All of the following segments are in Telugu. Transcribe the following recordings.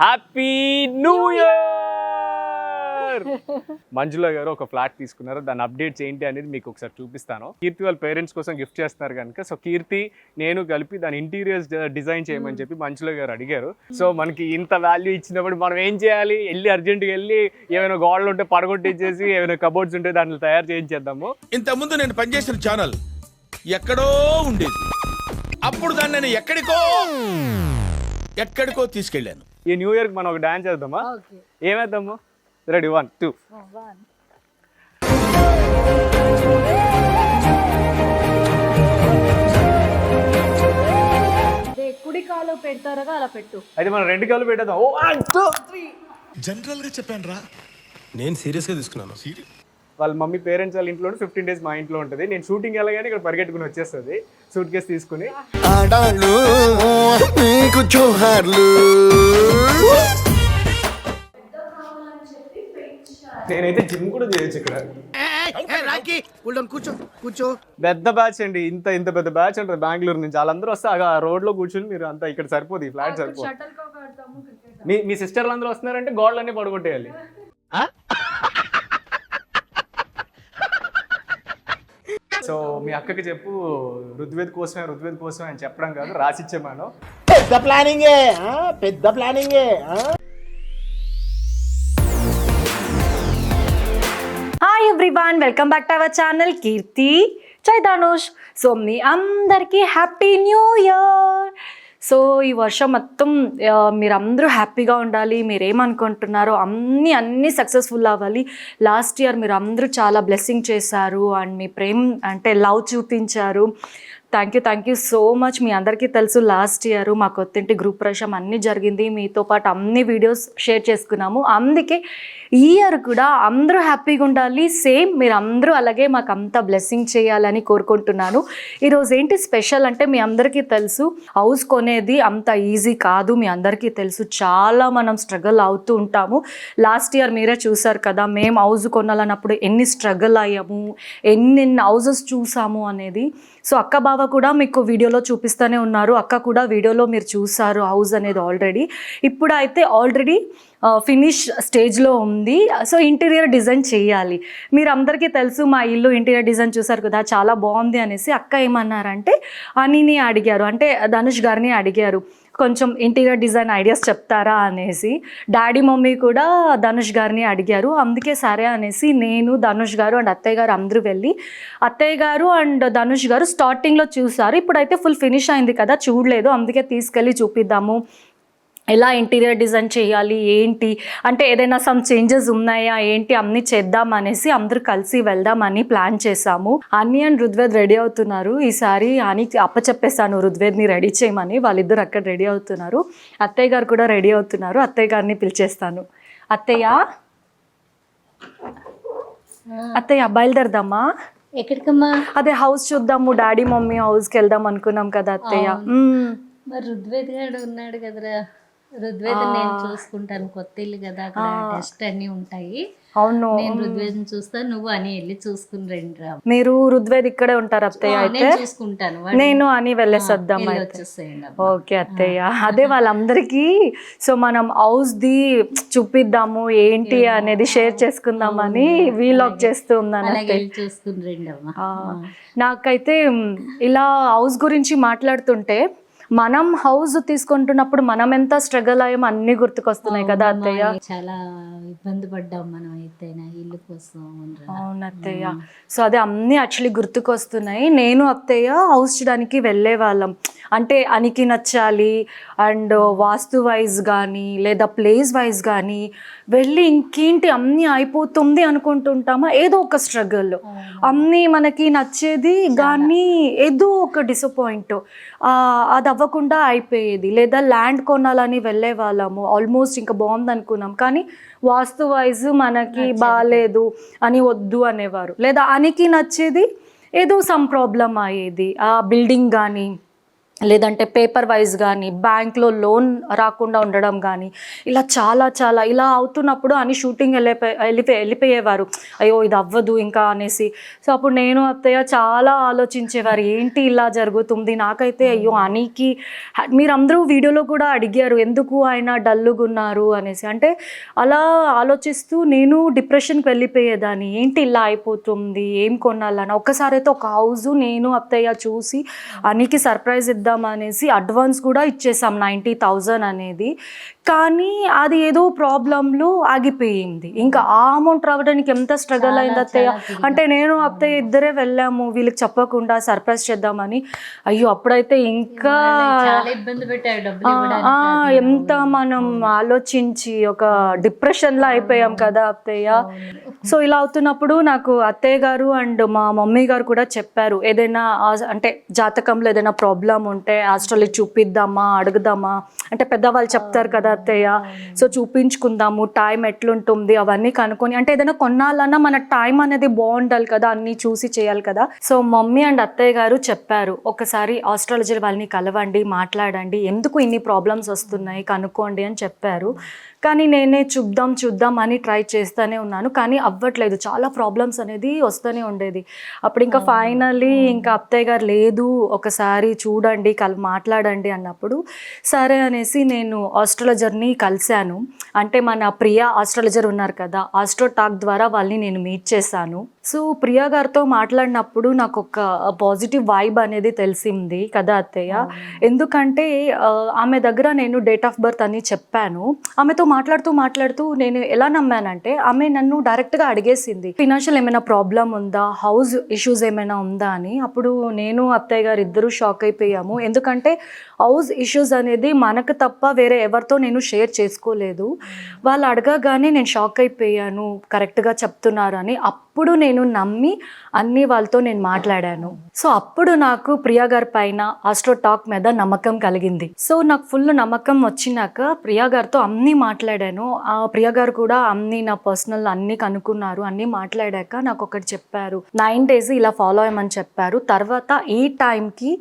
Happy new year. మంజుల గారు ఒక ఫ్లాట్ తీసుకున్నారు, దాని అప్డేట్స్ ఏంటి అనేది మీకు ఒకసారి చూపిస్తాను. కీర్తి వాళ్ళ పేరెంట్స్ కోసం గిఫ్ట్ చేస్తున్నారు కనుక, సో కీర్తి నేను కలిపి దాని ఇంటీరియర్స్ డిజైన్ చేయమని చెప్పి మంజుల గారు అడిగారు. సో మనకి ఇంత వాల్యూ ఇచ్చినప్పుడు మనం ఏం చేయాలి, వెళ్ళి అర్జెంట్గా వెళ్ళి ఏమైనా గోడలు ఉంటే పడగొట్టించేసి ఏమైనా కబోర్డ్స్ ఉంటే దాంట్లో తయారు చేయించేద్దాము. ఇంతకుముందు నేను పనిచేసిన ఛానల్ ఎక్కడో ఉండేది, అప్పుడు దాన్ని నేను ఎక్కడికో తీసుకెళ్ళాను. ఈ న్యూ ఇయర్కి మనం ఒక డాన్స్ చేద్దామా? ఏమేద్దాము? రెడీ 1 2. కుడి కాలు పెడతారుగా అలా పెట్టు. అయితే మనం 2 కాళ్ళు పెట్టేద్దాం. 1 2 3. జనరల్ గా చెప్పాను రా, నేను సీరియస్ గా తీసుకున్నాను. వాళ్ళ మమ్మీ పేరెంట్స్ వాళ్ళ ఇంట్లో 15 days మా ఇంట్లో ఉంటుంది. నేను షూటింగ్ వెళ్ళగానే ఇక్కడ పరిగెట్టుకుని వచ్చేస్తుంది సూట్ కేసు తీసుకుని. నేనైతే జిమ్ కూడా చేయొచ్చు ఇక్కడ. కూర్చో. పెద్ద బ్యాచ్ అండి, ఇంత పెద్ద బ్యాచ్ ఉంటుంది బెంగళూరు నుంచి. వాళ్ళందరూ వస్తే ఆ రోడ్ లో కూర్చొని మీరు అంతా ఇక్కడ సరిపోదు, ఈ ఫ్లాట్ సరిపోదు. మీ సిస్టర్లు అందరూ వస్తున్నారంటే గోడలన్నీ పడగొట్టేయాలి. సో మీ అక్కకి చెప్పు, ఋగ్వేద్ కోసమే అని చెప్పడం కాదు, రాసిచ్చేమాను. పెద్ద ప్లానింగే. Hi everyone, welcome back to our channel Keerthi Chaitanush. So మీ అందరికీ హ్యాపీ న్యూ ఇయర్. సో ఈ వర్షం మొత్తం మీరందరూ హ్యాపీగా ఉండాలి. మీరేమనుకుంటున్నారో అన్నీ సక్సెస్ఫుల్ అవ్వాలి. లాస్ట్ ఇయర్ మీరు అందరూ చాలా బ్లెస్సింగ్ చేశారు అండ్ మీ ప్రేమ అంటే లవ్ చూపించారు. Thank you so much. మీ అందరికీ తెలుసు లాస్ట్ ఇయర్ మా కొత్తింటి గ్రూప్ ప్రవేశం అన్నీ జరిగింది, మీతో పాటు అన్ని వీడియోస్ షేర్ చేసుకున్నాము. అందుకే ఈ ఇయర్ కూడా అందరూ హ్యాపీగా ఉండాలి, సేమ్ మీరు అందరూ అలాగే మాకు అంతా బ్లెస్సింగ్ చేయాలని కోరుకుంటున్నాను. ఈరోజు ఏంటి స్పెషల్ అంటే, మీ అందరికీ తెలుసు హౌస్ కొనేది అంత ఈజీ కాదు. మీ అందరికీ తెలుసు చాలా మనం స్ట్రగుల్ అవుతూ ఉంటాము. లాస్ట్ ఇయర్ మీరే చూసారు కదా, మేము హౌస్ కొనాలన్నప్పుడు ఎన్ని స్ట్రగుల్ అయ్యాము, ఎన్ని హౌసెస్ చూసాము అనేది. సో అక్క బావ కూడా మీకు వీడియోలో చూపిస్తూనే ఉన్నారు. అక్క కూడా వీడియోలో మీరు చూసారు హౌస్ అనేది ఆల్రెడీ. ఇప్పుడు అయితే ఆల్రెడీ ఫినిష్ స్టేజ్లో ఉంది. సో ఇంటీరియర్ డిజైన్ చేయాలి. మీరు అందరికీ తెలుసు మా ఇల్లు ఇంటీరియర్ డిజైన్ చూసారు కదా, చాలా బాగుంది అనేసి. అక్క ఏమన్నారంటే అనిని అడిగారు, అంటే ధనుష్ గారిని అడిగారు, కొంచెం ఇంటీరియర్ డిజైన్ ఐడియాస్ చెప్తారా అనేసి. డాడీ మమ్మీ కూడా ధనుష్ గారిని అడిగారు. అందుకే సరే అనేసి నేను, ధనుష్ గారు అండ్ అత్తయ్య గారు అందరూ వెళ్ళి, అత్తయ్య గారు అండ్ ధనుష్ గారు స్టార్టింగ్లో చూసారు. ఇప్పుడైతే ఫుల్ ఫినిష్ అయింది కదా, చూడలేదు. అందుకే తీసుకెళ్ళి చూపిద్దాము ఎలా ఇంటీరియర్ డిజైన్ చేయాలి ఏంటి అంటే, ఏదైనా సమ్ చేంజెస్ ఉన్నాయా ఏంటి అన్నీ చేద్దాం అనేసి అందరూ కలిసి వెళ్దామని ప్లాన్ చేసాము. అన్ని అండ్ ఋగ్వేద్ రెడీ అవుతున్నారు. ఈసారి అని అప్పచెప్పేసాను ఋగ్వేద్ని రెడీ చేయమని. వాళ్ళిద్దరు అక్కడ రెడీ అవుతున్నారు. అత్తయ్య గారు కూడా రెడీ అవుతున్నారు. అత్తయ్య గారిని పిలిచేస్తాను. అత్తయ్య బయలుదేరదామా? ఎక్కడికమ్మా? అదే హౌస్ చూద్దాము, డాడీ మమ్మీ హౌస్కి వెళ్దాం అనుకున్నాం కదా అత్తయ్య. మరి ఋగ్వేద్ గారు ఉన్నాడు కదరా, ఋగ్వేద్ నేను చూసుకుంటాను. కొత్త ఇల్లు కదా, అక్కడ టెస్ట్ అన్ని ఉంటాయి. అవును, నేను ఋగ్వేద్ని చూస్తాను, నువ్వు అని వెళ్ళి చూసుకుని రండి రా. మీరు ఋగ్వేద్ ఇక్కడే ఉంటారు అత్తయ్య? అయితే చూసుకుంటాను, నేను అని వెళ్ళేసొద్దాం. ఓకే అత్తయ్య. అదే వాళ్ళందరికీ సో మనం హౌస్ ది చూపిద్దాము ఏంటి అనేది షేర్ చేసుకుందామని వీలాగ్ చేస్తూ ఉన్నాను. చూసుకుని రండి అమ్మా. నాకైతే ఇలా హౌస్ గురించి మాట్లాడుతుంటే, మనం హౌస్ తీసుకుంటున్నప్పుడు మనం ఎంత స్ట్రగుల్ అయ్యామో అన్ని గుర్తుకొస్తున్నాయి కదా అత్తయ్య. చాలా ఇబ్బంది పడ్డాం మనం అయితే ఇల్లు కోసం. అవును అత్తయ్య. సో అదే అన్ని యాక్చువల్లీ గుర్తుకొస్తున్నాయి. నేను అత్తయ్య హౌస్ చూడడానికి వెళ్ళే వాళ్ళం. అంటే అనికి నచ్చాలి అండ్ వాస్తు వైజ్ కానీ లేదా ప్లేస్ వైజ్ కానీ వెళ్ళి ఇంకేంటి అన్నీ అయిపోతుంది అనుకుంటుంటామా, ఏదో ఒక స్ట్రగుల్. అన్నీ మనకి నచ్చేది కానీ ఏదో ఒక డిసప్పాయింట్, అది అవ్వకుండా అయిపోయేది. లేదా ల్యాండ్ కొనాలని వెళ్ళే వాళ్ళము, ఆల్మోస్ట్ ఇంకా బాగుంది అనుకున్నాం కానీ వాస్తు వైజ్ మనకి బాగాలేదు అని వద్దు అనేవారు. లేదా అనికి నచ్చేది ఏదో సమ్ ప్రాబ్లం అయ్యేది, ఆ బిల్డింగ్ కానీ లేదంటే పేపర్ వైజ్ కానీ బ్యాంక్లో లోన్ రాకుండా ఉండడం కానీ ఇలా చాలా చాలా ఇలా అవుతున్నప్పుడు అని షూటింగ్ వెళ్ళిపోయేవారు. అయ్యో ఇది అవ్వదు ఇంకా అనేసి. సో అప్పుడు నేను అత్తయ్య చాలా ఆలోచించేవారు, ఏంటి ఇలా జరుగుతుంది. నాకైతే అయ్యో అనికి మీరందరూ వీడియోలో కూడా అడిగారు ఎందుకు ఆయన డల్లుగా ఉన్నారు అనేసి. అంటే అలా ఆలోచిస్తూ నేను డిప్రెషన్కి వెళ్ళిపోయేదాన్ని, ఏంటి ఇలా అయిపోతుంది, ఏం కొనాలని. ఒక్కసారి అయితే ఒక హౌస్ నేను అత్తయ్య చూసి అనికి సర్ప్రైజ్ అనేసి అడ్వాన్స్ కూడా ఇచ్చేసాం 90,000 అనేది. కానీ అది ఏదో ప్రాబ్లంలో ఆగిపోయింది. ఇంకా ఆ అమౌంట్ రావడానికి ఎంత స్ట్రగల్ అయింది అత్తయ్య. అంటే నేను అత్తయ్య ఇద్దరే వెళ్ళాము వీళ్ళకి చెప్పకుండా సర్ప్రైజ్ చేద్దామని. అయ్యో అప్పుడైతే ఇంకా ఇబ్బంది పెట్టాడు, ఎంత మనం ఆలోచించి ఒక డిప్రెషన్లో అయిపోయాం కదా అత్తయ్య. సో ఇలా అవుతున్నప్పుడు నాకు అత్తయ్య గారు అండ్ మా మమ్మీ గారు కూడా చెప్పారు, ఏదైనా అంటే జాతకంలో ఏదైనా ప్రాబ్లం ఉంటే ఆస్ట్రాలజీ చూపిద్దామా అడుగుదామా అంటే పెద్దవాళ్ళు చెప్తారు కదా అత్తయ్య. సో చూపించుకుందాము, టైం ఎట్లుంటుంది అవన్నీ కనుక్కొని, అంటే ఏదైనా కొనాలన్నా మన టైం అనేది బాగుండాలి కదా, అన్నీ చూసి చేయాలి కదా. సో మమ్మీ అండ్ అత్తయ్య గారు చెప్పారు, ఒకసారి ఆస్ట్రాలజీ వాళ్ళని కలవండి, మాట్లాడండి, ఎందుకు ఇన్ని ప్రాబ్లమ్స్ వస్తున్నాయి కనుక్కోండి అని చెప్పారు. కానీ నేనే చూద్దాం అని ట్రై చేస్తూనే ఉన్నాను, కానీ అవ్వట్లేదు. చాలా ప్రాబ్లమ్స్ అనేది వస్తూనే ఉండేది. అప్పుడు ఇంకా ఫైనల్లీ ఇంకా అత్తయ్య గారు లేదు ఒకసారి చూడండి మాట్లాడండి అన్నప్పుడు సరే అనేసి నేను ఆస్ట్రాలజర్ని కలిశాను. అంటే మన ప్రియా ఆస్ట్రాలజర్ ఉన్నారు కదా, ఆస్ట్రో టాక్ ద్వారా వాళ్ళని నేను మీట్ చేశాను. సో ప్రియా గారితో మాట్లాడినప్పుడు నాకు ఒక పాజిటివ్ వైబ్ అనేది తెలిసింది కదా అత్తయ్య. ఎందుకంటే ఆమె దగ్గర నేను డేట్ ఆఫ్ బర్త్ అని చెప్పాను. ఆమెతో మాట్లాడుతూ నేను ఎలా నమ్మానంటే ఆమె నన్ను డైరెక్ట్గా అడిగేసింది, ఫినాన్షియల్ ఏమైనా ప్రాబ్లం ఉందా, హౌస్ ఇష్యూస్ ఏమైనా ఉందా అని. అప్పుడు నేను అత్తయ్య గారు ఇద్దరు షాక్ అయిపోయాము. ఎందుకంటే హౌస్ ఇష్యూస్ అనేది మనకు తప్ప వేరే ఎవరితో నేను షేర్ చేసుకోలేదు. వాళ్ళు అడగగానే నేను షాక్ అయిపోయాను, కరెక్ట్గా చెప్తున్నారు అని. అప్పుడు నేను నమ్మి అన్ని వాళ్ళతో నేను మాట్లాడాను. సో అప్పుడు నాకు ప్రియా గారి పైన ఆస్ట్రో టాక్ మీద నమ్మకం కలిగింది. సో నాకు ఫుల్ నమ్మకం వచ్చినాక ప్రియా గారితో అన్నీ మాట్లాడాను. ఆ ప్రియా గారు కూడా అన్నీ నా పర్సనల్ అన్నీ కనుక్కున్నారు. అన్నీ మాట్లాడాక నాకు ఒకటి చెప్పారు, 9 days ఇలా ఫాలో అయ్యమని చెప్పారు. తర్వాత ఈ టైంకి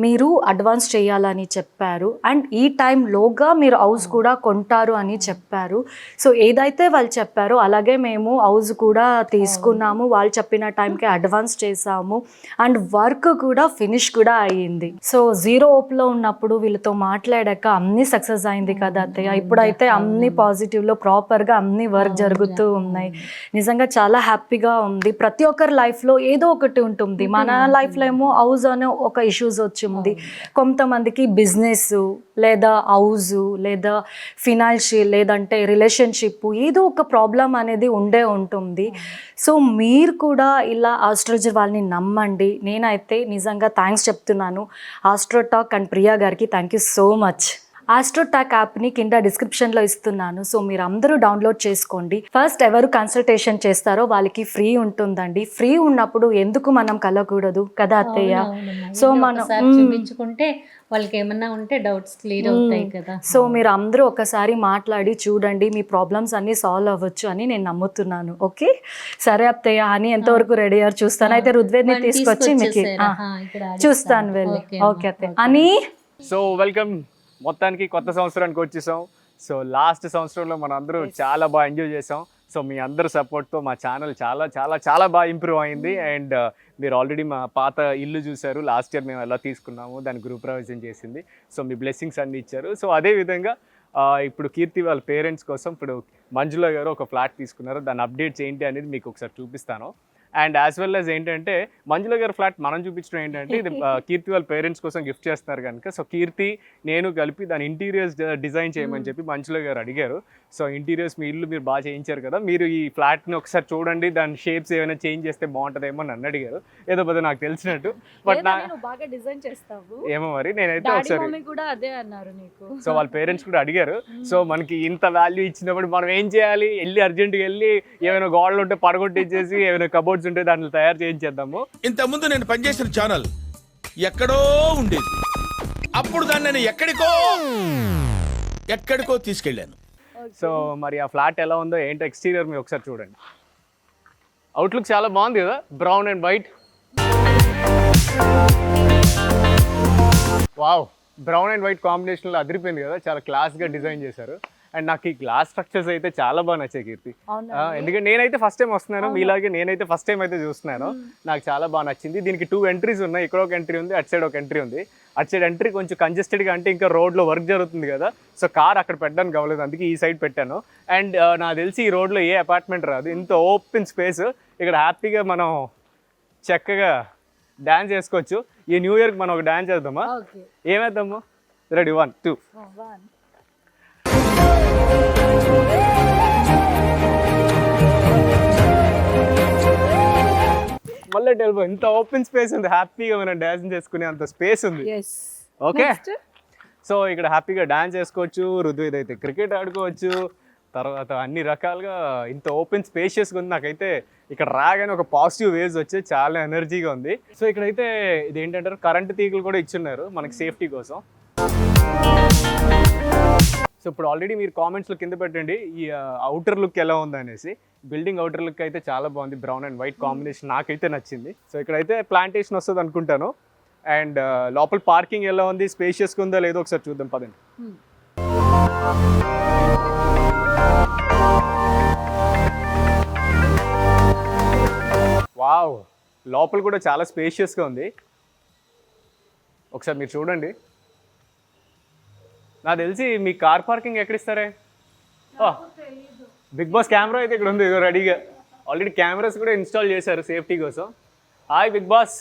మీరు అడ్వాన్స్ చేయాలని చెప్పారు. అండ్ ఈ టైంలోగా మీరు హౌస్ కూడా కొంటారు అని చెప్పారు. సో ఏదైతే వాళ్ళు చెప్పారో అలాగే మేము హౌస్ కూడా తీసుకున్నాము. వాళ్ళు చెప్పిన టైంకి అడ్వాన్స్ చేసాము. అండ్ వర్క్ కూడా ఫినిష్ కూడా అయ్యింది. సో 0 ఓప్లో ఉన్నప్పుడు వీళ్ళతో మాట్లాడాక అన్నీ సక్సెస్ అయింది కదా అత్తయ్య. ఇప్పుడైతే అన్ని పాజిటివ్లో ప్రాపర్గా అన్ని వర్క్ జరుగుతూ ఉన్నాయి. నిజంగా చాలా హ్యాపీగా ఉంది. ప్రతి ఒక్కరి లైఫ్లో ఏదో ఒకటి ఉంటుంది. మన లైఫ్లో ఏమో హౌస్ అనే ఒక ఇష్యూస్ వచ్చింది, కొంతమందికి బిజినెస్ లేదా హౌస్ లేదా ఫినాన్షియల్ లేదంటే రిలేషన్షిప్ ఏదో ఒక ప్రాబ్లం అనేది ఉండే ఉంటుంది. సో మీరు కూడా ఇలా ఆస్ట్రాలజీ వాళ్ళని నమ్మండి. నేనైతే నిజంగా థ్యాంక్స్ చెప్తున్నాను ఆస్ట్రో టాక్ అండ్ ప్రియా గారికి. Thank you so much. Astro Talk యాప్ని కింద డిస్క్రిప్షన్లో ఇస్తున్నాను. సో మీరు అందరూ డౌన్లోడ్ చేసుకోండి. ఫస్ట్ ఎవరు కన్సల్టేషన్ చేస్తారో వాళ్ళకి ఫ్రీ ఉంటుందండి. ఫ్రీ ఉన్నప్పుడు ఎందుకు మనం కలగకూడదు కదా అత్తయ్య. సో మనం చూపించుకుంటే వాళ్ళకి ఏమన్నా ఉంటే డౌట్స్ క్లియర్ అవుతాయి కదా. సో మీరు అందరూ ఒకసారి మాట్లాడి చూడండి, మీ ప్రాబ్లమ్స్ అన్ని సాల్వ్ అవ్వచ్చు అని నేను నమ్ముతున్నాను. ఓకే సరే అత్తయ్య, అని ఎంతవరకు రెడీ అయ్యారు చూస్తాను. అయితే రుద్వేద్ని తీసుకొచ్చి మీకు చూస్తాను వెళ్ళి. ఓకే అత్తయ్య. అని సో వెల్కమ్, మొత్తానికి కొత్త సంవత్సరానికి వచ్చేసాం. సో లాస్ట్ సంవత్సరంలో మనం అందరూ చాలా బాగా ఎంజాయ్ చేసాం. సో మీ అందరి సపోర్ట్తో మా ఛానల్ చాలా చాలా చాలా బాగా ఇంప్రూవ్ అయింది. అండ్ మీరు ఆల్రెడీ మా పాత ఇల్లు చూసారు, లాస్ట్ ఇయర్ మేము ఎలా తీసుకున్నాము, దాని గృహప్రవేశం చేసింది. సో మీ బ్లెస్సింగ్స్ అన్నీ ఇచ్చారు. సో అదేవిధంగా ఇప్పుడు కీర్తి వాళ్ళ పేరెంట్స్ కోసం ఇప్పుడు మంజుల గారు ఒక ఫ్లాట్ తీసుకున్నారు. దాని అప్డేట్స్ ఏంటి అనేది మీకు ఒకసారి చూపిస్తాను. అండ్ యాజ్ వెల్ యాజ్ ఏంటంటే మంజుల గారి ఫ్లాట్ మనం చూపించడం ఏంటంటే ఇది కీర్తి వాళ్ళ పేరెంట్స్ కోసం గిఫ్ట్ చేస్తున్నారు కనుక. సో కీర్తి నేను కలిపి దాని ఇంటీరియర్స్ డిజైన్ చేయమని చెప్పి మంజుల గారు అడిగారు. సో ఇంటీరియర్స్ మీ ఇల్లు మీరు బాగా చేయించారు కదా, మీరు ఈ ఫ్లాట్ని ఒకసారి చూడండి, దాని షేప్స్ ఏమైనా చేంజ్ చేస్తే బాగుంటుందేమో నన్ను అడిగారు. ఏదో పెద్ద నాకు తెలిసినట్టు, బట్ బాగా డిజైన్ చేస్తావు ఏమో మరి నేనైతే ఒకసారి కూడా అదే అన్నారు నీకు. సో వాళ్ళ పేరెంట్స్ కూడా అడిగారు. సో మనకి ఇంత వాల్యూ ఇచ్చినప్పుడు మనం ఏం చేయాలి, వెళ్ళి అర్జెంట్గా వెళ్ళి ఏమైనా గోడలు ఉంటే పడగొట్టించేసి ఏమైనా కబోర్డ్స్ ఉంటే దాంట్లో తయారు చేయించేద్దాము. ఇంత ముందు నేను పనిచేసిన ఛానల్ ఎక్కడో ఉండేది, అప్పుడు దాన్ని నేను ఎక్కడికో తీసుకెళ్ళాను. సో మరి ఆ ఫ్లాట్ ఎలా ఉందో ఏంటో ఎక్స్టీరియర్ మీరు ఒకసారి చూడండి. అవుట్లుక్ చాలా బాగుంది కదా, brown and white. Wow. Brown and white కాంబినేషన్లో అదిరిపోయింది కదా, చాలా క్లాస్గా డిజైన్ చేశారు. అండ్ నాకు ఈ గ్లాస్ స్ట్రక్చర్స్ అయితే చాలా బాగా నచ్చాయి కీర్తి. ఎందుకంటే నేనైతే ఫస్ట్ టైం వస్తున్నాను, మీలాగే నేనైతే ఫస్ట్ టైం అయితే చూస్తున్నాను. నాకు చాలా బాగా నచ్చింది. దీనికి 2 ఎంట్రీస్ ఉన్నాయి, ఇక్కడ ఒక ఎంట్రీ ఉంది, అటు సైడ్ ఒక ఎంట్రీ ఉంది. అటు సైడ్ ఎంట్రీ కొంచెం కంజెస్టెడ్గా, అంటే ఇంకా రోడ్లో వర్క్ జరుగుతుంది కదా, సో కార్ అక్కడ పెట్టడానికి అవ్వలేదు, అందుకే ఈ సైడ్ పెట్టాను. అండ్ నాకు తెలిసి ఈ రోడ్లో ఏ అపార్ట్మెంట్ రాదు, ఇంత ఓపెన్ స్పేస్, ఇక్కడ హ్యాపీగా మనం చక్కగా డ్యాన్స్ చేసుకోవచ్చు. ఈ న్యూ ఇయర్కి మనం ఒక డ్యాన్స్ చేద్దామా? ఏమేద్దాము? రెడీ 1 2. మళ్ళీ టెల్బో, ఇంత ఓపెన్ స్పేస్ ఉంది, హ్యాపీగా మనం డ్యాన్స్ చేసుకునే అంత స్పేస్ ఉంది. ఓకే, సో ఇక్కడ హ్యాపీగా డ్యాన్స్ చేసుకోవచ్చు, రుద్వేద్ అయితే క్రికెట్ ఆడుకోవచ్చు, తర్వాత అన్ని రకాలుగా ఇంత ఓపెన్ స్పేషియస్గా ఉంది. నాకైతే ఇక్కడ రాగానే ఒక పాజిటివ్ వేవ్స్ వచ్చి చాలా ఎనర్జీగా ఉంది. సో ఇక్కడైతే ఇది ఏంటంటారు, కరెంట్ తీగలు కూడా ఇచ్చున్నారు మనకి సేఫ్టీ కోసం. సో ఇప్పుడు ఆల్రెడీ మీరు కామెంట్స్లో కింద పెట్టండి ఈ అవుటర్ లుక్ ఎలా ఉంది అనేసి. బిల్డింగ్ అవుటర్ లుక్ అయితే చాలా బాగుంది, బ్రౌన్ అండ్ వైట్ కాంబినేషన్ నాకైతే నచ్చింది. సో ఇక్కడైతే ప్లాంటేషన్ వస్తుంది అనుకుంటాను. అండ్ లోపల పార్కింగ్ ఎలా ఉంది, స్పేషియస్గా ఉందా లేదో ఒకసారి చూద్దాం పదండి. వావ్, లోపల కూడా చాలా స్పేషియస్గా ఉంది, ఒకసారి మీరు చూడండి. నాకు తెలిసి మీ కార్ పార్కింగ్ ఎక్కడ ఇస్తారే? బిగ్ బాస్ కెమెరా అయితే ఇక్కడ ఉంది రెడీగా, ఆల్రెడీ కెమెరాస్ కూడా ఇన్స్టాల్ చేశారు సేఫ్టీ కోసం. Hi Big Boss.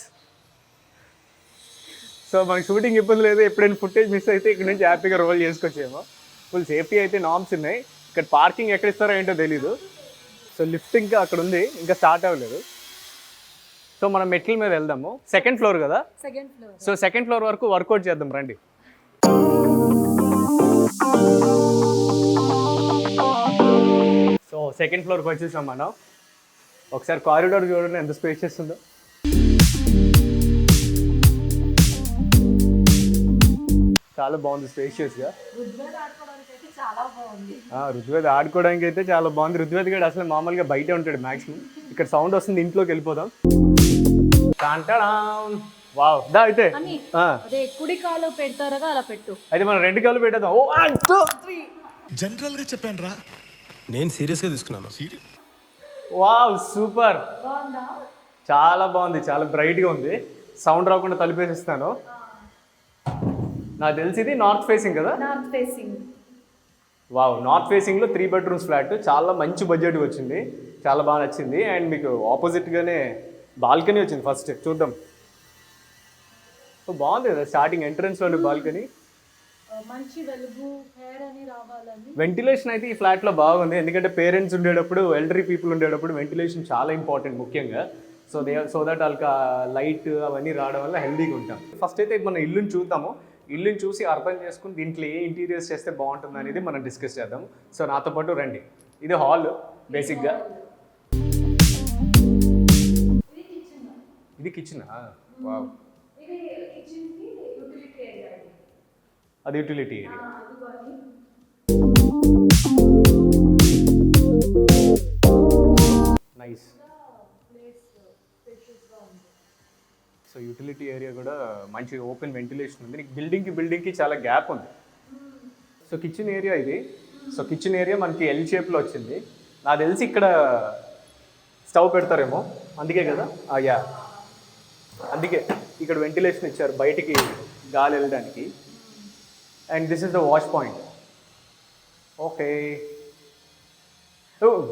సో మనకి షూటింగ్ ఇబ్బంది లేదు, ఎప్పుడైనా ఫుటేజ్ మిస్ అయితే ఇక్కడ నుంచి హ్యాపీగా రోల్ చేసుకొచ్చేమో. ఫుల్ సేఫ్టీ అయితే నార్మ్స్ ఉన్నాయి. ఇక్కడ పార్కింగ్ ఎక్కడ ఇస్తారో ఏంటో తెలీదు. సో లిఫ్ట్ ఇంకా అక్కడ ఉంది, ఇంకా స్టార్ట్ అవ్వలేదు. సో మనం మెట్ల మీద వెళ్దాము. 2nd ఫ్లోర్ కదా, సో 2nd ఫ్లోర్ వరకు వర్కౌట్ చేద్దాం రండి. సో 2nd ఫ్లోర్కి వచ్చేసాం మనం. ఒకసారి కారిడార్ చూడండి ఎంత స్పేషియస్ ఉందో. చాలా బాగుంది స్పేషియస్గా. రుద్వేద్ ఆడుకోవడానికి అయితే చాలా బాగుంది. రుద్వేద్ గడు అసలు మామూలుగా బయటే ఉంటాడు మ్యాక్సిమం. ఇక్కడ సౌండ్ వస్తుంది, ఇంట్లోకి వెళ్ళిపోదాం. వావ్, దా అయితే కుడి కాలు పెడతారు అలా పెట్టు. అయితే మనం 2 కాళ్ళు పెట్టేద్దాం. ఓ 1 2 3. జనరల్ గా చెప్పాను రా, నేను సీరియస్గా తీసుకున్నాను. వావ్ సూపర్, చాలా బాగుంది, చాలా బ్రైట్గా ఉంది. సౌండ్ రాకుండా తలుపేసిస్తాను. నాకు తెలిసి ఇది నార్త్ ఫేసింగ్ కదా. వావ్, నార్త్ ఫేసింగ్లో 3 బెడ్రూమ్స్ ఫ్లాట్, చాలా మంచి బడ్జెట్ వచ్చింది, చాలా బాగా నచ్చింది. అండ్ మీకు ఆపోజిట్గానే బాల్కనీ వచ్చింది. ఫస్ట్ చూద్దాం. సో బాగుంది కదా, స్టార్టింగ్ ఎంట్రన్స్లోని బాల్కనీ. మంచి వెలుగు, హెయిర్ అని రావాలని. వెంటిలేషన్ అయితే ఈ ఫ్లాట్లో బాగుంది, ఎందుకంటే పేరెంట్స్ ఉండేటప్పుడు, ఎల్డరీ పీపుల్ ఉండేటప్పుడు వెంటిలేషన్ చాలా ఇంపార్టెంట్ ముఖ్యంగా. సో దట్ వాళ్ళకి లైట్ అవన్నీ రావడం వల్ల హెల్దీగా ఉంటాం. ఫస్ట్ అయితే మనం ఇల్లుని చూద్దాము. ఇల్లుని చూసి అర్థం చేసుకుని దీంట్లో ఏ ఇంటీరియర్స్ చేస్తే బాగుంటుంది అనేది మనం డిస్కస్ చేద్దాము. సో నాతో పాటు రండి. ఇది హాల్ బేసిక్గా. ఇది కిచెన్. వావ్, అది utility area. Nice. So utility area కూడా మంచి ఓపెన్ వెంటిలేషన్ ఉంది. నీకు బిల్డింగ్కి చాలా గ్యాప్ ఉంది. సో కిచెన్ ఏరియా ఇది. సో కిచెన్ ఏరియా మనకి ఎల్ షేప్లో వచ్చింది. నాకు తెలిసి ఇక్కడ స్టవ్ పెడతారేమో, అందుకే కదా. యా, అందుకే ఇక్కడ వెంటిలేషన్ ఇచ్చారు బయటికి గాలి వెళ్ళడానికి. And this is the wash point. Okay,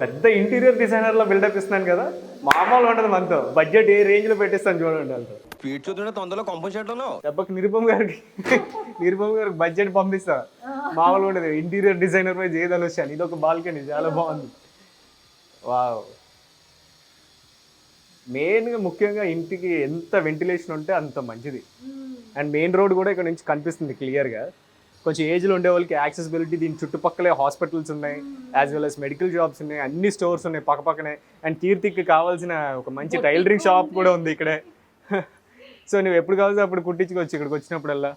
పెద్ద ఇంటీరియర్ డిజైనర్లో బిల్డప్ ఇస్తున్నాను కదా, మామూలుగా ఉంటుంది మనతో. బడ్జెట్ ఏ రేంజ్లో పెట్టిస్తాను చూడండి వాళ్ళతో. స్పీడ్ చూస్తుంటే తొందరలో కంపోజిషన్ దెబ్బకి నిరుపమ్ గారికి బడ్జెట్ పంపిస్తా. మామూలుగా ఉండదు. ఇంటీరియర్ డిజైనర్ పై చేయదని వచ్చాను. ఇది ఒక బాల్కనీ, చాలా బాగుంది. వావ్, మెయిన్గా ముఖ్యంగా ఇంటికి ఎంత వెంటిలేషన్ ఉంటే అంత మంచిది. అండ్ మెయిన్ రోడ్ కూడా ఇక్కడ నుంచి కనిపిస్తుంది క్లియర్గా. కొంచెం ఏజ్లో ఉండే వాళ్ళకి యాక్సెసిబిలిటీ, దీని చుట్టుపక్కలే హాస్పిటల్స్ ఉన్నాయి, as well as medical shops ఉన్నాయి, అన్ని స్టోర్స్ ఉన్నాయి పక్కపక్కనే. అండ్ కీర్తికి కావాల్సిన ఒక మంచి టైలరింగ్ షాప్ కూడా ఉంది ఇక్కడే. సో నువ్వు ఎప్పుడు కావాల్సి అప్పుడు కుట్టించుకోవచ్చు ఇక్కడికి వచ్చినప్పుడల్లా.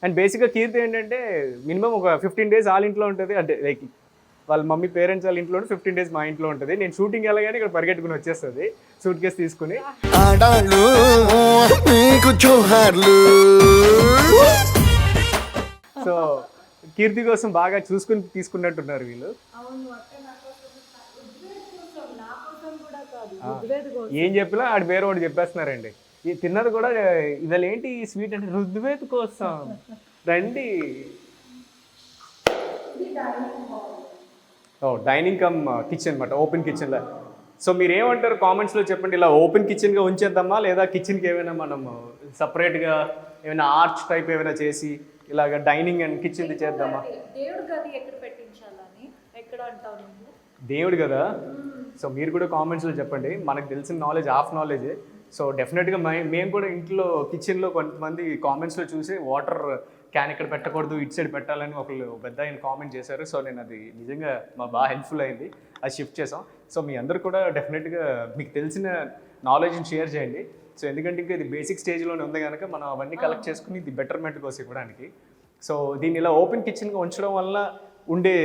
అండ్ బేసిక్గా కీర్తి ఏంటంటే మినిమం ఒక 15 days వాళ్ళ ఇంట్లో ఉంటుంది. అంటే లైక్ వాళ్ళ మమ్మీ పేరెంట్స్ వాళ్ళ ఇంట్లో 15 days మా ఇంట్లో ఉంటుంది. నేను షూటింగ్ వెళ్ళగానే ఇక్కడ పరిగెట్టుకుని వచ్చేస్తుంది సూట్ కేసు తీసుకుని. ఆడాళ్ళు మీకు జోహార్లు. సో కీర్తి కోసం బాగా చూసుకుని తీసుకున్నట్టున్నారు వీళ్ళు. ఏం చెప్పినా ఆడు వేరే ఒకటి చెప్పేస్తున్నారండి. ఈ తిన్నది కూడా ఇవాళ ఏంటి స్వీట్ అంటే రుద్వేత్ కోసం రండి. డైనింగ్ కమ్ కిచెన్ అనమాట, ఓపెన్ కిచెన్లో. సో మీరు ఏమంటారు కామెంట్స్లో చెప్పండి, ఇలా ఓపెన్ కిచెన్గా ఉంచేద్దామా లేదా కిచెన్కి ఏమైనా మనం సపరేట్గా ఏమైనా ఆర్చ్ టైప్ ఏమైనా చేసి ఇలాగ డైనింగ్ అండ్ కిచెన్ చేద్దామా? దేవుడు గది ఎక్కడ పెట్టించాలని ఎక్కడ అంటావు నువ్వు? దేవుడు కదా. సో మీరు కూడా కామెంట్స్లో చెప్పండి. మనకు తెలిసిన నాలెడ్జ్ హాఫ్ నాలెడ్జే. సో డెఫినెట్గా మేము కూడా ఇంట్లో కిచెన్లో కొంతమంది కామెంట్స్లో చూసి వాటర్ క్యాన్ ఇక్కడ పెట్టకూడదు ఇటు సైడ్ పెట్టాలని ఒకళ్ళు పెద్ద ఆయన కామెంట్ చేశారు. సో నేను అది నిజంగా బాగా హెల్ప్ఫుల్ అయింది, అది షిఫ్ట్ చేసాం. సో మీ అందరూ కూడా డెఫినెట్గా మీకు తెలిసిన నాలెడ్జ్ని షేర్ చేయండి. సో ఎందుకంటే ఇంకా ఇది బేసిక్ స్టేజ్లోనే ఉంది కనుక మనం అవన్నీ కలెక్ట్ చేసుకుని ఇది బెటర్మెంట్ కోసం ఇవ్వడానికి. సో దీన్ని ఇలా ఓపెన్ కిచెన్గా ఉంచడం వల్ల ఉండే,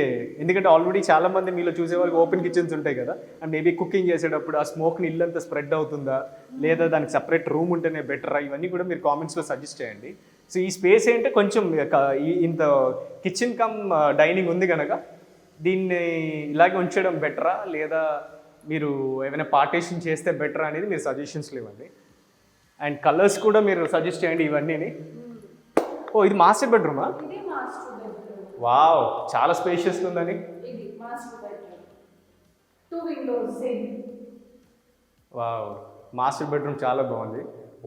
ఎందుకంటే ఆల్రెడీ చాలామంది మీలో చూసే వాళ్ళకి ఓపెన్ కిచెన్స్ ఉంటాయి కదా, అండ్ మేబీ కుకింగ్ చేసేటప్పుడు ఆ స్మోక్ని ఇల్లంతా స్ప్రెడ్ అవుతుందా లేదా దానికి సపరేట్ రూమ్ ఉంటేనే బెటరా, ఇవన్నీ కూడా మీరు కామెంట్స్లో సజెస్ట్ చేయండి. సో ఈ స్పేస్ ఏంటంటే కొంచెం ఇంత కిచెన్ కమ్ డైనింగ్ ఉంది కనుక దీన్ని ఇలాగే ఉంచడం బెటరా లేదా మీరు ఏమైనా పార్టీషన్ చేస్తే బెటరా అనేది మీరు సజెషన్స్లో ఇవ్వండి. అండ్ కలర్స్ కూడా మీరు సజెస్ట్ చేయండి ఇవన్నీని. ఓ ఇది మాస్టర్ బెడ్రూమా? వావ్, చాలా స్పేషియస్గా ఉందని. వావ్, మాస్టర్ బెడ్రూమ్ చాలా బాగుంది.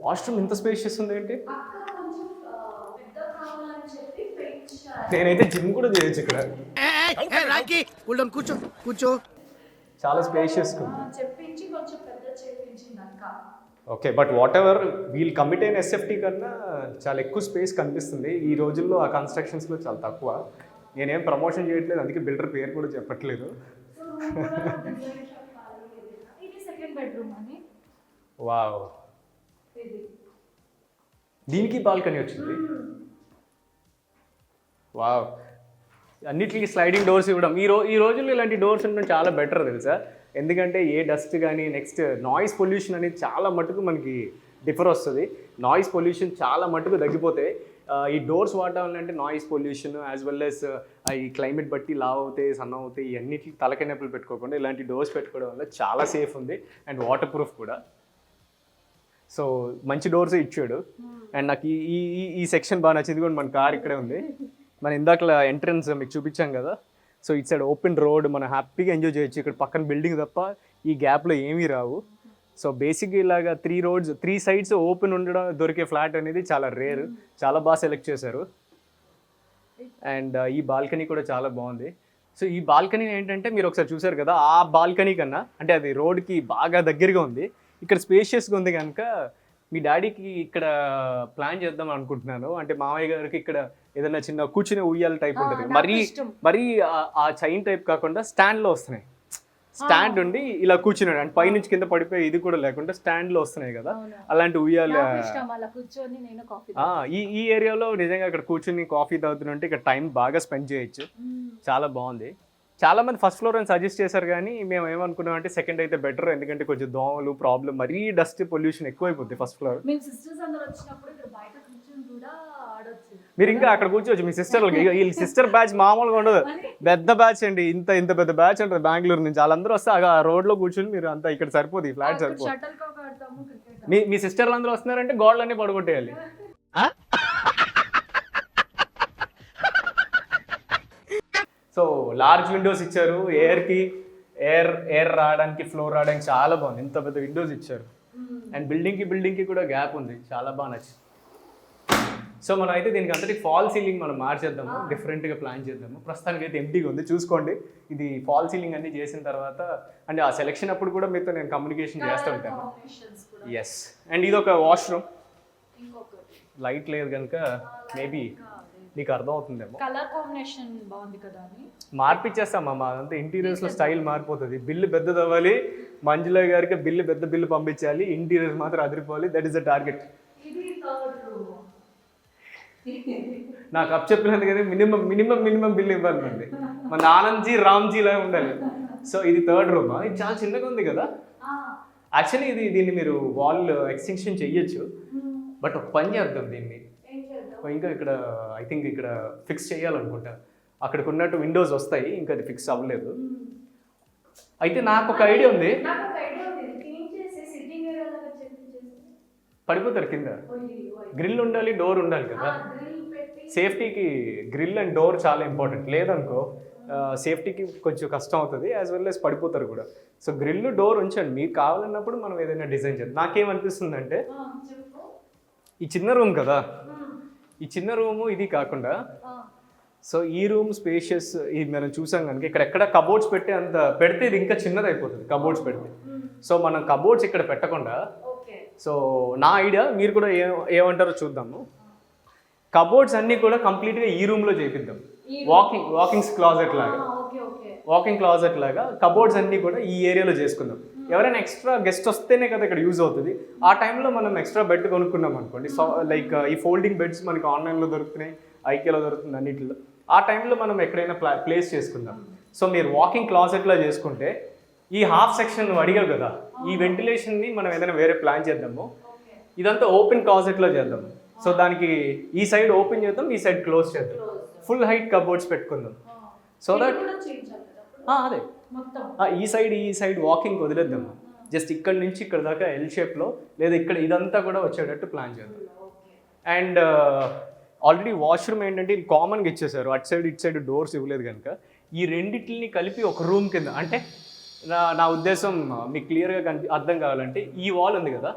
వాష్రూమ్ ఇంత స్పేషియస్ ఉంది ఏంటి? నేనైతే జిమ్ కూడా చేయొచ్చు ఇక్కడ. కూర్చో కూర్చో. చాలా స్పేషియస్గా ఉంది. చెప్పించి కొంచెం పెద్ద చేయించింది అక్క. Okay, but whatever we'll commit అయిన ఎస్ఎఫ్టీ కన్నా చాలా ఎక్కువ స్పేస్ కనిపిస్తుంది ఈ రోజుల్లో. ఆ కన్స్ట్రక్షన్స్లో చాలా తక్కువ. నేనేం ప్రమోషన్ చేయట్లేదు, అందుకే బిల్డర్ పేరు కూడా చెప్పట్లేదు. ఇది సెకండ్ బెడ్రూమ్ అని. వావ్, దీనికి బాల్కనీ వచ్చింది. వావ్, అన్నిటికీ స్లైడింగ్ డోర్స్ ఇవ్వడం ఈ రోజుల్లో ఇలాంటి డోర్స్ ఉండడం చాలా బెటర్ తెలుసా. ఎందుకంటే ఏ డస్ట్ కానీ నెక్స్ట్ నాయిస్ పొల్యూషన్ అనేది చాలా మటుకు మనకి డిఫర్ వస్తుంది. నాయిస్ పొల్యూషన్ చాలా మటుకు తగ్గిపోతే ఈ డోర్స్ వాడడం వల్ల అంటే noise pollution as well as ఈ క్లైమేట్ బట్టి లావ్ అవుతాయి సన్న అవుతాయి ఇవన్నిటికి తలకాయ నొప్పులు పెట్టుకోకుండా ఇలాంటి డోర్స్ పెట్టుకోవడం వల్ల చాలా సేఫ్ ఉంది అండ్ వాటర్ ప్రూఫ్ కూడా. సో మంచి డోర్సే ఇచ్చాడు. అండ్ నాకు ఈ ఈ సెక్షన్ బాగా నచ్చింది కూడా. మన కార్ ఇక్కడే ఉంది. మన ఇందాక ఎంట్రన్స్ మీకు చూపించాం కదా. So it side open road, మనం హ్యాపీగా ఎంజాయ్ చేయొచ్చు. ఇక్కడ పక్కన బిల్డింగ్ తప్ప ఈ గ్యాప్లో ఏమీ రావు. సో బేసిక్గా ఇలాగా 3 sides ఓపెన్ ఉండడం దొరికే ఫ్లాట్ అనేది చాలా రేర్. చాలా బాగా సెలెక్ట్ చేశారు. అండ్ ఈ బాల్కనీ కూడా చాలా బాగుంది. సో ఈ బాల్కనీ ఏంటంటే మీరు ఒకసారి చూసారు కదా, ఆ బాల్కనీ కన్నా అంటే అది రోడ్కి బాగా దగ్గరగా ఉంది. ఇక్కడ స్పేషియస్గా ఉంది కనుక మీ డాడీకి ఇక్కడ ప్లాన్ చేద్దాం అనుకుంటున్నాను. అంటే మామయ్య గారికి ఇక్కడ ఏదైనా చిన్న కూర్చునే ఉయ్యాల టైప్ ఉంటుంది. మరీ ఆ చైన్ టైప్ కాకుండా స్టాండ్లో వస్తున్నాయి. స్టాండ్ ఉండి ఇలా కూర్చున్నాడు అంటే పైనుంచి కింద పడిపోయి ఇది కూడా లేకుండా స్టాండ్లో వస్తున్నాయి కదా, అలాంటి ఉయ్యాల. ఈ ఏరియాలో నిజంగా ఇక్కడ కూర్చుని కాఫీ తాగుతుంటే ఇక్కడ టైం బాగా స్పెండ్ చేయొచ్చు. చాలా బాగుంది. చాలా మంది ఫస్ట్ ఫ్లోర్ అని సజెస్ట్ చేశారు కానీ మేము ఏమనుకున్నాం అంటే సెకండ్ అయితే బెటర్. ఎందుకంటే కొంచెం దోమలు ప్రాబ్లం, మరీ డస్ట్ పొల్యూషన్ ఎక్కువైపోద్ది ఫస్ట్ ఫ్లోర్. మీరు ఇంకా అక్కడ కూర్చోవచ్చు. మీ సిస్టర్ వీళ్ళ సిస్టర్ బ్యాచ్ మామూలుగా ఉండదు, పెద్ద బ్యాచ్ అండి. ఇంత పెద్ద బ్యాచ్ ఉంటుంది బెంగళూరు నుంచి. వాళ్ళందరూ వస్తే ఆ రోడ్లో కూర్చొని మీరు అంతా ఇక్కడ సరిపోదు, ఈ ఫ్లాట్ సరిపోదు. మీ సిస్టర్లు అందరూ వస్తున్నారంటే గోడలన్నీ పడగొట్టేయాలి. సో లార్జ్ విండోస్ ఇచ్చారు. ఎయిర్ రావడానికి ఫ్లోర్ రావడానికి చాలా బాగుంది. ఇంత పెద్ద విండోస్ ఇచ్చారు. అండ్ బిల్డింగ్కి కూడా గ్యాప్ ఉంది. చాలా బాగా నచ్చింది. సో మనం అయితే దీనికి అంతటి ఫాల్ సీలింగ్ మనం మార్చేద్దాము, డిఫరెంట్గా ప్లాన్ చేద్దాము. ప్రస్తుతానికి అయితే ఎంటీగా ఉంది. చూసుకోండి, ఇది ఫాల్ సీలింగ్ అన్ని చేసిన తర్వాత అంటే ఆ సెలెక్షన్ అప్పుడు కూడా మీతో నేను కమ్యూనికేషన్ చేస్తూ ఉంటాను. ఎస్. అండ్ ఇది ఒక వాష్రూమ్. లైట్ లేదు కనుక మేబీ నీకు అర్థం అవుతుందేమో. కలర్ కాంబినేషన్ బాగుంది కదా అని మార్పిచ్చేస్తామమ్మా. అదంతా ఇంటీరియర్స్లో స్టైల్ మారిపోతుంది. బిల్లు పెద్దది అవ్వాలి, మంజుల గారికి పెద్ద బిల్లు పంపించాలి, ఇంటీరియర్స్ మాత్రం అదిరిపోవాలి. That is the target. నాకు అప్ చెప్పినందుకు కానీ మినిమం బిల్ ఇవ్వాలి అండి. మన ఆనంద్జీ రామ్జీ లాగా ఉండాలి. సో ఇది థర్డ్ రూమ్. ఇది చాలా చిన్నగా ఉంది కదా. యాక్చువల్లీ దీన్ని మీరు వాల్ ఎక్స్టెన్షన్ చెయ్యొచ్చు, బట్ ఒక పని చేద్దాం దీన్ని. ఇంకా ఇక్కడ ఐ థింక్ ఇక్కడ ఫిక్స్ చేయాలనుకుంటా. అక్కడికి ఉన్నట్టు విండోస్ వస్తాయి, ఇంకా అది ఫిక్స్ అవ్వలేదు. అయితే నాకు ఒక ఐడియా ఉంది. పడిపోతారు కింద. గ్రిల్ ఉండాలి, డోర్ ఉండాలి కదా. సేఫ్టీకి గ్రిల్ అండ్ డోర్ చాలా ఇంపార్టెంట్. లేదనుకో సేఫ్టీకి కొంచెం కష్టం అవుతుంది, యాజ్ వెల్ యాజ్ పడిపోతారు కూడా. సో గ్రిల్ డోర్ ఉంచండి, మీకు కావాలన్నప్పుడు మనం ఏదైనా డిజైన్ చేద్దాం. నాకేమనిపిస్తుంది అంటే ఈ చిన్న రూమ్ కదా, ఈ చిన్న రూము ఇది కాకుండా సో ఈ రూమ్ స్పేషియస్ ఇది మనం చూసాం కనుక ఇక్కడ ఎక్కడ కబోర్డ్స్ పెట్టి అంత పెడితే ఇది ఇంకా చిన్నది అయిపోతుంది కబోర్డ్స్ పెడితే. సో మనం కబోర్డ్స్ ఇక్కడ పెట్టకుండా, సో నా ఐడియా మీరు కూడా ఏమంటారో చూద్దాము. కబోర్డ్స్ అన్నీ కూడా కంప్లీట్గా ఈ రూమ్లో చేపిద్దాం. వాకింగ్ క్లాజెట్ లాగా కబోర్డ్స్ అన్నీ కూడా ఈ ఏరియాలో చేసుకుందాం. ఎవరైనా ఎక్స్ట్రా గెస్ట్ వస్తేనే కదా ఇక్కడ యూజ్ అవుతుంది. ఆ టైంలో మనం ఎక్స్ట్రా బెడ్ కొనుక్కున్నాం అనుకోండి, సో లైక్ ఈ ఫోల్డింగ్ బెడ్స్ మనకి ఆన్లైన్లో దొరుకుతున్నాయి, ఐకేలో దొరుకుతుంది, అన్నింటిలో. ఆ టైంలో మనం ఎక్కడైనా ప్లేస్ చేసుకుందాం. సో మీరు వాకింగ్ క్లాజెట్లో చేసుకుంటే ఈ హాఫ్ సెక్షన్ అడిగావు కదా, ఈ వెంటిలేషన్ని మనం ఏదైనా వేరే ప్లాన్ చేద్దాము. ఇదంతా ఓపెన్ క్లాజెట్లో చేద్దాం. సో దానికి ఈ సైడ్ ఓపెన్ చేద్దాం, ఈ సైడ్ క్లోజ్ చేద్దాం. ఫుల్ హైట్ కబోర్డ్స్ పెట్టుకుందాం. సో దట్ అదే ఈ సైడ్ వాకింగ్ వదిలేద్దాం. జస్ట్ ఇక్కడ నుంచి ఇక్కడ దాకా ఎల్ షేప్లో, లేదా ఇక్కడ ఇదంతా కూడా వచ్చేటట్టు ప్లాన్ చేద్దాం. అండ్ ఆల్రెడీ వాష్రూమ్ ఏంటంటే ఇది కామన్గా ఇచ్చేసారు, అటు సైడ్ ఇటు సైడ్ డోర్స్ ఇవ్వలేదు కనుక ఈ రెండింటిని కలిపి ఒక రూమ్ కింద, అంటే నా ఉద్దేశం మీకు క్లియర్గా అర్థం కావాలంటే ఈ వాల్ ఉంది కదా,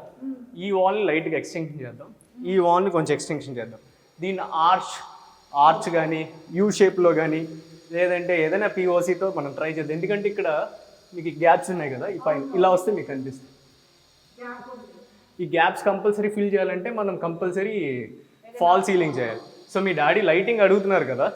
ఈ వాల్ని లైట్గా ఎక్స్టెన్షన్ చేద్దాం, ఈ వాల్ని కొంచెం ఎక్స్టెన్షన్ చేద్దాం. దీన్ని ఆర్చ్ కానీ యూ షేప్లో కానీ లేదంటే ఏదైనా పిఓసితో మనం ట్రై చేద్దాం. ఎందుకంటే ఇక్కడ మీకు గ్యాప్స్ ఉన్నాయి కదా, ఈ పైన ఇలా వస్తే మీకు అనిపిస్తుంది. ఈ గ్యాప్స్ కంపల్సరీ ఫిల్ చేయాలంటే మనం కంపల్సరీ ఫాల్ సీలింగ్ చేయాలి. సో మీ డాడీ లైటింగ్ అడుగుతున్నారు కదా,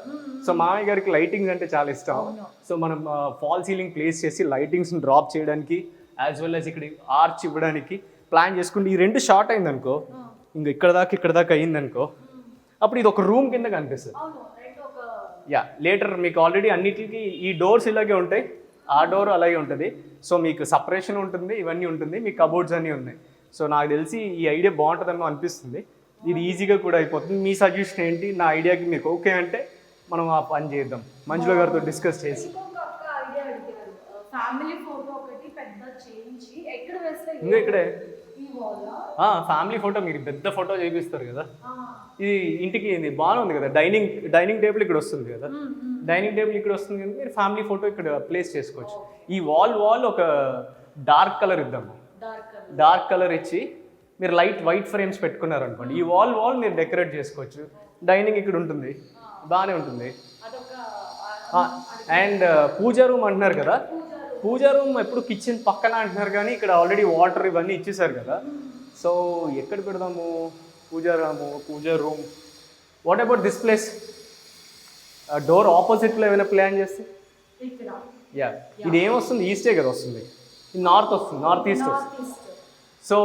సో మామయ్య గారికి లైటింగ్స్ అంటే చాలా ఇష్టం. సో మనం ఫాల్ సీలింగ్ ప్లేస్ చేసి లైటింగ్స్ని డ్రాప్ చేయడానికి యాజ్ వెల్ యాజ్ ఇక్కడ ఆర్చ్ ఇవ్వడానికి ప్లాన్ చేసుకుంటే ఈ రెండు షార్ట్ అయిందనుకో, ఇంకా ఇక్కడ దాకా అయిందనుకో, అప్పుడు ఇది ఒక రూమ్ కింద కనిపిస్తుంది. లేటర్ మీకు ఆల్రెడీ అన్నిటికి ఈ డోర్స్ ఇలాగే ఉంటాయి, ఆ డోర్ అలాగే ఉంటుంది. సో మీకు సపరేషన్ ఉంటుంది, ఇవన్నీ ఉంటుంది, మీ కబోర్డ్స్ అన్నీ ఉన్నాయి. సో నాకు తెలిసి ఈ ఐడియా బాగుంటుందని అనిపిస్తుంది. ఇది ఈజీగా కూడా అయిపోతుంది. మీ సజెషన్ ఏంటి? నా ఐడియాకి మీకు ఓకే అంటే మనం ఆ పని చేద్దాం. మంజుల గారితో డిస్కస్ చేసి ఇంకా ఇక్కడే ఫ్యామిలీ ఫోటో, మీరు పెద్ద ఫోటో చేపిస్తారు కదా, ఇది ఇంటికి బాగుంది కదా. డైనింగ్ టేబుల్ ఇక్కడ వస్తుంది కదా, డైనింగ్ టేబుల్ ఇక్కడ వస్తుంది కదా, మీరు ఫ్యామిలీ ఫోటో ఇక్కడ ప్లేస్ చేసుకోవచ్చు. ఈ వాల్ ఒక డార్క్ కలర్ ఇద్దాము. డార్క్ కలర్ ఇచ్చి మీరు వైట్ ఫ్రేమ్స్ పెట్టుకున్నారు అనుకోండి, ఈ వాల్ మీరు డెకరేట్ చేసుకోవచ్చు. డైనింగ్ ఇక్కడ ఉంటుంది, బాగానే ఉంటుంది. అండ్ పూజా రూమ్ అంటున్నారు కదా, పూజా రూమ్ ఎప్పుడు కిచెన్ పక్కన అంటున్నారు కానీ ఇక్కడ ఆల్రెడీ వాటర్ ఇవన్నీ ఇచ్చేసారు కదా. సో ఎక్కడ పెడదాము puja room? What about this place? Door ఆపోజిట్లో ఏమైనా ప్లాన్ చేస్తే ఇది ఏమొస్తుంది? ఈస్టే కదా వస్తుంది, ఇది నార్త్ ఈస్ట్ వస్తుంది. సో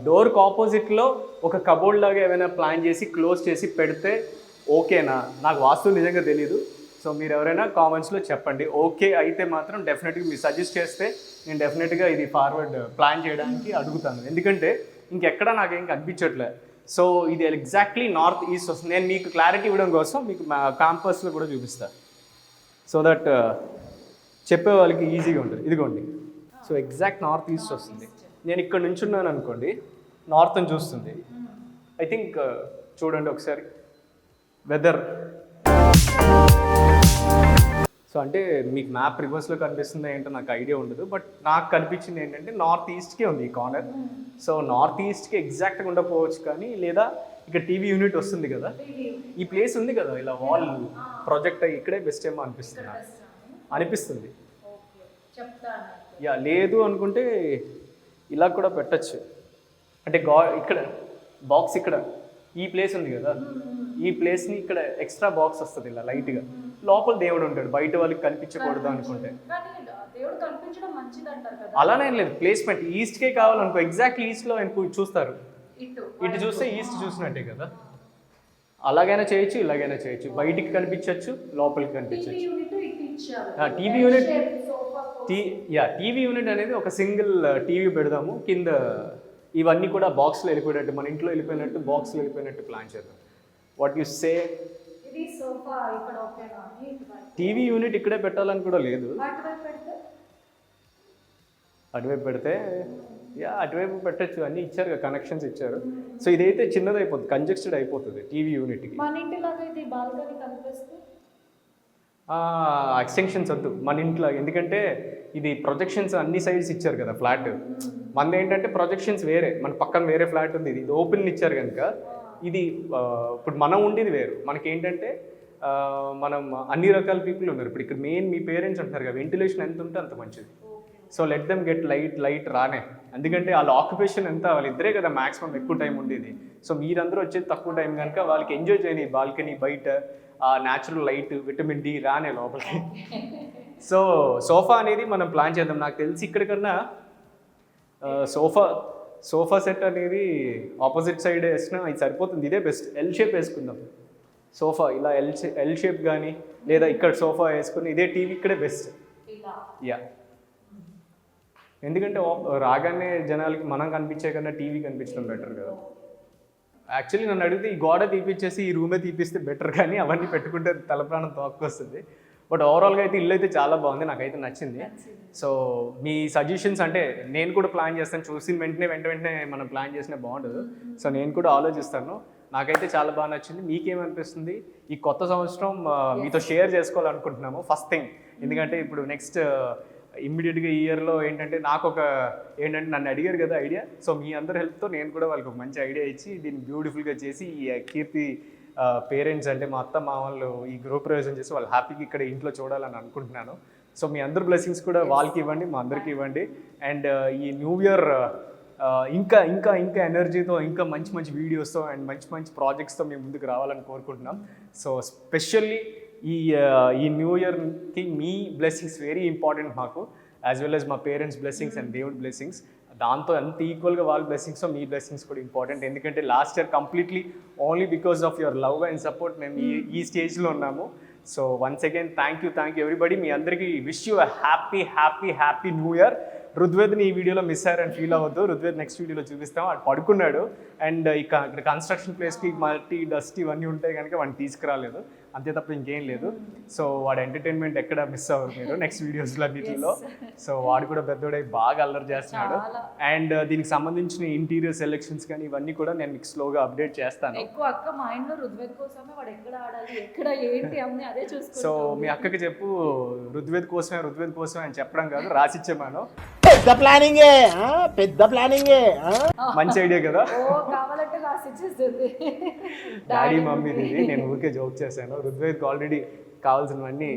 డోర్కి ఆపోజిట్లో ఒక కబోర్డ్ లాగా ఏమైనా ప్లాన్ చేసి క్లోజ్ చేసి పెడితే ఓకేనా? నాకు వాస్తు నిజంగా తెలీదు. సో మీరు ఎవరైనా కామెంట్స్లో చెప్పండి. ఓకే అయితే మాత్రం డెఫినెట్గా మీరు సజెస్ట్ చేస్తే నేను డెఫినెట్గా ఇది ఫార్వర్డ్ ప్లాన్ చేయడానికి అడుగుతాను. ఎందుకంటే ఇంకెక్కడ నాకేం కనిపించట్లే. సో ఇది ఎగ్జాక్ట్లీ నార్త్ ఈస్ట్ వస్తుంది. నేను మీకు క్లారిటీ ఇవ్వడం కోసం మీకు మా క్యాంపస్లో కూడా చూపిస్తాను, సో దట్ చెప్పే వాళ్ళకి ఈజీగా ఉంటుంది. ఇదిగోండి, సో ఎగ్జాక్ట్ నార్త్ ఈస్ట్ వస్తుంది. నేను ఇక్కడ నుంచి ఉన్నాను అనుకోండి, నార్త్ అని చూస్తుంది. ఐ థింక్ చూడండి ఒకసారి వెదర్. సో అంటే మీకు మ్యాప్ రివర్స్లో కనిపిస్తుంది ఏంటో నాకు ఐడియా ఉండదు, బట్ నాకు కనిపించింది ఏంటంటే నార్త్ ఈస్ట్కే ఉంది ఈ కార్నర్. సో నార్త్ ఈస్ట్కి ఎగ్జాక్ట్గా ఉండకపోవచ్చు కానీ, లేదా ఇక్కడ టీవీ యూనిట్ వస్తుంది కదా, ఈ ప్లేస్ ఉంది కదా, ఇలా వాల్ ప్రొజెక్ట్ అయ్యి ఇక్కడే బెస్ట్ ఏమో అనిపిస్తుంది. లేదు అనుకుంటే ఇలా కూడా పెట్టచ్చు. అంటే ఇక్కడ బాక్స్ ఇక్కడ ఈ ప్లేస్ ఉంది కదా, ఈ ప్లేస్ని ఇక్కడ ఎక్స్ట్రా బాక్స్ వస్తుంది ఇలా లైట్గా. లోపల దేవుడు ఉంటాడు, బయట వాళ్ళకి కనిపించకూడదు అనుకుంటే. అలానే లేదు, ప్లేస్మెంట్ ఈస్ట్కే కావాలనుకో, ఎగ్జాక్ట్లీ ఈస్ట్లో చూస్తారు. ఇటు చూస్తే ఈస్ట్ చూసినట్టే కదా. అలాగైనా చేయొచ్చు, ఇలాగైనా చేయొచ్చు. బయటికి కనిపించవచ్చు, లోపలికి కనిపించవచ్చు. టీవీ యూనిట్ టీవీ యూనిట్ అనేది ఒక సింగిల్ టీవీ పెడదాము. కింద ఇవన్నీ కూడా బాక్స్లో వెళ్ళిపోయినట్టు, మన ఇంట్లో వెళ్ళిపోయినట్టు బాక్స్లో వెళ్ళిపోయినట్టు ప్లాన్ చేద్దాం. What you say? TV unit ఇక్కడే పెట్టాలని కూడా లేదు. అటువైపు పెడితే అటువైపు పెట్టచ్చు, అన్నీ ఇచ్చారు కదా, కనెక్షన్స్ ఇచ్చారు. సో ఇదైతే చిన్నది అయిపోతుంది, కంజెస్టెడ్ అయిపోతుంది టీవీ యూనిట్కి. ఎక్స్టెన్షన్స్ వద్దు మన ఇంట్లో, ఎందుకంటే ఇది ప్రొజెక్షన్స్ అన్ని సైడ్స్ ఇచ్చారు కదా ఫ్లాట్. మనది ఏంటంటే ప్రొజెక్షన్స్ వేరే, మన పక్కన వేరే ఫ్లాట్ ఉంది, ఇది ఓపెన్ ఇచ్చారు కనుక ఇది ఇప్పుడు మనం ఉండేది వేరు. మనకి ఏంటంటే మనం అన్ని రకాల పీపుల్ ఉన్నారు. ఇప్పుడు ఇక్కడ మెయిన్ మీ పేరెంట్స్ అంటారు కదా, వెంటిలేషన్ ఎంత ఉంటే అంత మంచిది. So let them get light రానే, ఎందుకంటే వాళ్ళ ఆక్యుపేషన్ ఎంత, వాళ్ళు ఇద్దరే కదా మ్యాక్సిమం ఎక్కువ టైం ఉండేది. సో మీరందరూ వచ్చేది తక్కువ టైం కనుక వాళ్ళకి ఎంజాయ్ చేయని బాల్కనీ, బయట న్యాచురల్ లైట్, విటమిన్ డి రానే లోపలికి. సో సోఫా అనేది మనం ప్లాన్ చేద్దాం. నాకు తెలిసి ఇక్కడికన్నా సోఫా సెట్ అనేది ఆపోజిట్ సైడ్ వేసినా ఇది సరిపోతుంది, ఇదే బెస్ట్. ఎల్ షేప్ వేసుకుందాం సోఫా, ఇలా ఎల్ షేప్ కానీ, లేదా ఇక్కడ సోఫా వేసుకుని ఇదే టీవీ ఇక్కడే బెస్ట్. యా, ఎందుకంటే రాగానే జనాలకి మనం కనిపించే కన్నా టీవీ కనిపించడం బెటర్ కదా. యాక్చువల్లీ నన్ను అడిగితే ఈ గోడ తీపిచ్చేసి ఈ రూమే తీపిస్తే బెటర్, కానీ అవన్నీ పెట్టుకుంటే తలప్రాణం తోక్కొస్తుంది. బట్ ఓవరాల్గా అయితే ఇల్లు అయితే చాలా బాగుంది, నాకైతే నచ్చింది. సో మీ సజెషన్స్, అంటే నేను కూడా ప్లాన్ చేస్తాను, చూసిన వెంటనే మనం ప్లాన్ చేసినా బాగుండదు. సో నేను కూడా ఆలోచిస్తాను. నాకైతే చాలా బాగా నచ్చింది. మీకేమనిపిస్తుంది? ఈ కొత్త సంవత్సరం మీతో షేర్ చేసుకోవాలనుకుంటున్నాము ఫస్ట్ థింగ్. ఎందుకంటే ఇప్పుడు నెక్స్ట్ ఇమ్మీడియట్గా ఈ ఇయర్లో ఏంటంటే ఏంటంటే నన్ను అడిగారు కదా ఐడియా. సో మీ అందరి హెల్ప్తో నేను కూడా వాళ్ళకి ఒక మంచి ఐడియా ఇచ్చి దీన్ని బ్యూటిఫుల్గా చేసి ఈ కీర్తి పేరెంట్స్ అంటే మా అత్త మామలు ఈ గృహప్రవేశం చేసి వాళ్ళు హ్యాపీగా ఇక్కడ ఇంట్లో చూడాలని అనుకుంటున్నాను. సో మీ అందరి బ్లెస్సింగ్స్ కూడా వాళ్ళకి ఇవ్వండి, మా అందరికీ ఇవ్వండి. అండ్ ఈ న్యూ ఇయర్ ఇంకా ఇంకా ఇంకా ఎనర్జీతో, ఇంకా మంచి వీడియోస్తో అండ్ మంచి ప్రాజెక్ట్స్తో మేము ముందుకు రావాలని కోరుకుంటున్నాం. సో స్పెషల్లీ ఈ న్యూ ఇయర్కి మీ బ్లెస్సింగ్స్ వెరీ ఇంపార్టెంట్ మాకు, యాజ్ వెల్ యాజ్ మా పేరెంట్స్ బ్లెస్సింగ్స్ అండ్ దేవుడి బ్లెస్సింగ్స్. దాంతో అంత ఈక్వల్గా వాళ్ళ బ్లెస్సింగ్స్, మీ బ్లెస్సింగ్స్ కూడా ఇంపార్టెంట్. ఎందుకంటే last year completely only because of your love and support మేము ఈ స్టేజ్లో ఉన్నాము. So once again thank you everybody. మీ అందరికీ wish you happy new year. రుద్వేద్ని ఈ వీడియోలో మిస్ అయ్యారని ఫీల్ అవ్వద్దు. రుద్వేద్ నెక్స్ట్ వీడియోలో చూపిస్తాం. వాడు పడుకున్నాడు. అండ్ ఇక్కడ కన్స్ట్రక్షన్ ప్లేస్కి మల్టీ డస్ట్ ఇవన్నీ ఉంటాయి కనుక వాడిని తీసుకురాలేదు, అంతే తప్ప ఇంకేం లేదు. సో వాడు ఎంటర్టైన్మెంట్ ఎక్కడ మిస్ అవ్వరు మీరు నెక్స్ట్ వీడియోస్లో అన్నిటిలో. సో వాడు కూడా పెద్దోడై బాగా అల్లరి చేస్తున్నాడు. అండ్ దీనికి సంబంధించిన ఇంటీరియర్ సెలెక్షన్స్ కానీ ఇవన్నీ కూడా నేను మీకు స్లోగా అప్డేట్ చేస్తాను. సో మీ అక్కకి చెప్పు, రుద్వేద్ కోసమే అని చెప్పడం కాదు, రాసిచ్చేమాను. పెద్ద ప్లానింగే మంచి ఐడియా కదా. డాడీ మమ్మీది నేను ఊరికే జోక్ చేశాను. రుద్వేద్కి ఆల్రెడీ కావాల్సినవన్నీ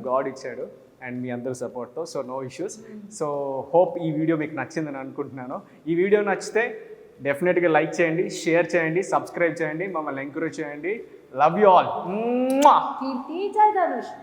గాడ్ ఇచ్చాడు అండ్ మీ అందరి సపోర్ట్తో. So no issues. So hope ఈ వీడియో మీకు నచ్చిందని అనుకుంటున్నాను. ఈ వీడియో నచ్చితే డెఫినెట్గా లైక్ చేయండి, షేర్ చేయండి, సబ్స్క్రైబ్ చేయండి, మమ్మల్ని ఎంకరేజ్ చేయండి. Love you all. కీర్తి, జై ధనుష్.